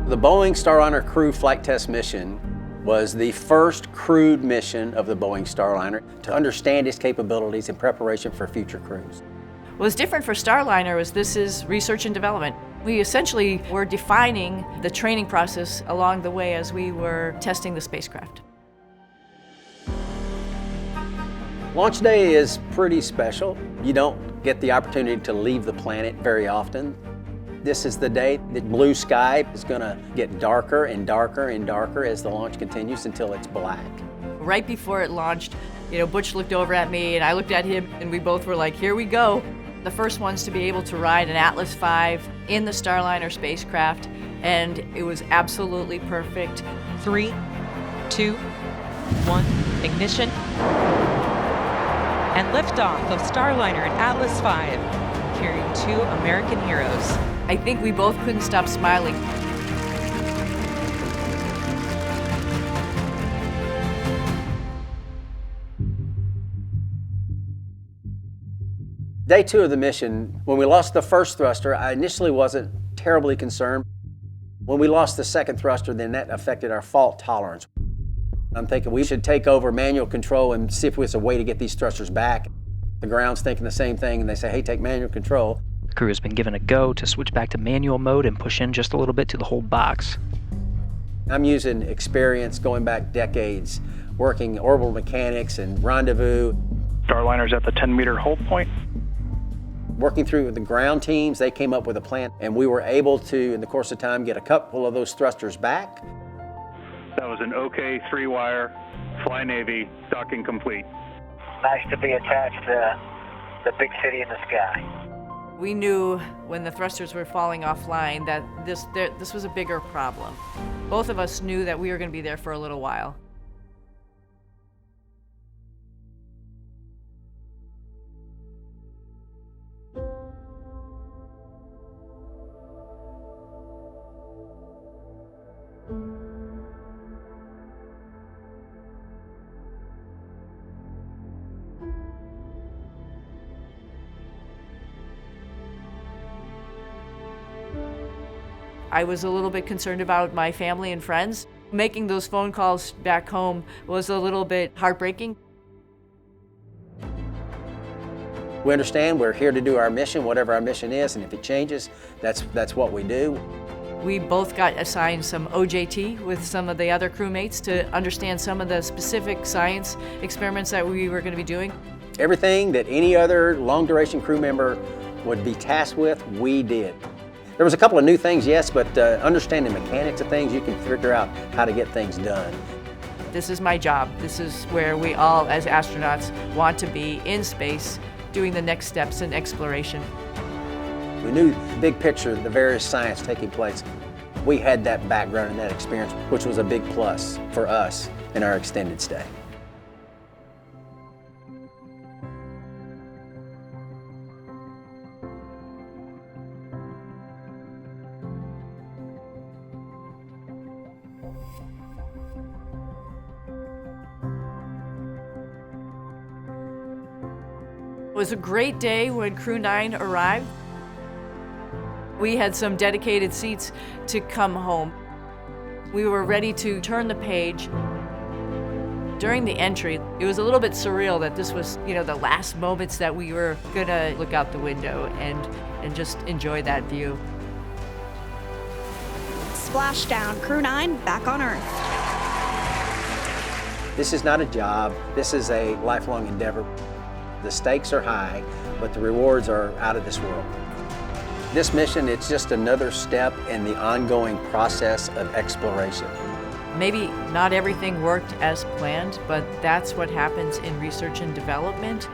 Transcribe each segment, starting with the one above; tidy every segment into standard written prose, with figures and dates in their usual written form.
The Boeing Starliner crew flight test mission was the first crewed mission of the Boeing Starliner to understand its capabilities in preparation for future crews. What was different for Starliner was this is research and development. We essentially were defining the training process along the way as we were testing the spacecraft. Launch day is pretty special. You don't get the opportunity to leave the planet very often. This is the day that blue sky is going to get darker and darker and darker as the launch continues until it's black. Right before it launched, Butch looked over at me and I looked at him and we both were like, here we go. The first ones to be able to ride an Atlas V in the Starliner spacecraft, and it was absolutely perfect. 3, 2, 1, ignition. And liftoff of Starliner and Atlas V, carrying 2 American heroes. I think we both couldn't stop smiling. Day 2 of the mission, when we lost the first thruster, I initially wasn't terribly concerned. When we lost the second thruster, then that affected our fault tolerance. I'm thinking we should take over manual control and see if there's a way to get these thrusters back. The ground's thinking the same thing, and they say, hey, take manual control. The crew has been given a go to switch back to manual mode and push in just a little bit to the whole box. I'm using experience going back decades, working orbital mechanics and rendezvous. Starliner's at the 10-meter hold point. Working through with the ground teams, they came up with a plan, and we were able to, in the course of time, get a couple of those thrusters back. That was an OK 3-wire, Fly Navy, docking complete. Nice to be attached to the big city in the sky. We knew when the thrusters were falling offline that this was a bigger problem. Both of us knew that we were going to be there for a little while. I was a little bit concerned about my family and friends. Making those phone calls back home was a little bit heartbreaking. We understand we're here to do our mission, whatever our mission is, and if it changes, that's what we do. We both got assigned some OJT with some of the other crewmates to understand some of the specific science experiments that we were going to be doing. Everything that any other long-duration crew member would be tasked with, we did. There was a couple of new things, yes, but understanding mechanics of things, you can figure out how to get things done. This is my job. This is where we all, as astronauts, want to be in space, doing the next steps in exploration. We knew the big picture, the various science taking place. We had that background and that experience, which was a big plus for us in our extended stay. It was a great day when Crew 9 arrived. We had some dedicated seats to come home. We were ready to turn the page. During the entry, it was a little bit surreal that this was, the last moments that we were gonna look out the window and just enjoy that view. Splashdown, Crew 9 back on Earth. This is not a job, this is a lifelong endeavor. The stakes are high, but the rewards are out of this world. This mission, it's just another step in the ongoing process of exploration. Maybe not everything worked as planned, but that's what happens in research and development.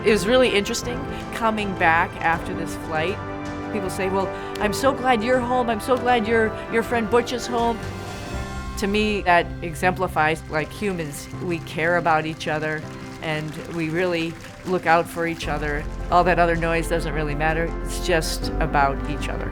It was really interesting coming back after this flight. People say, well, I'm so glad you're home. I'm so glad your friend Butch is home. To me, that exemplifies, like humans, we care about each other and we really look out for each other. All that other noise doesn't really matter. It's just about each other.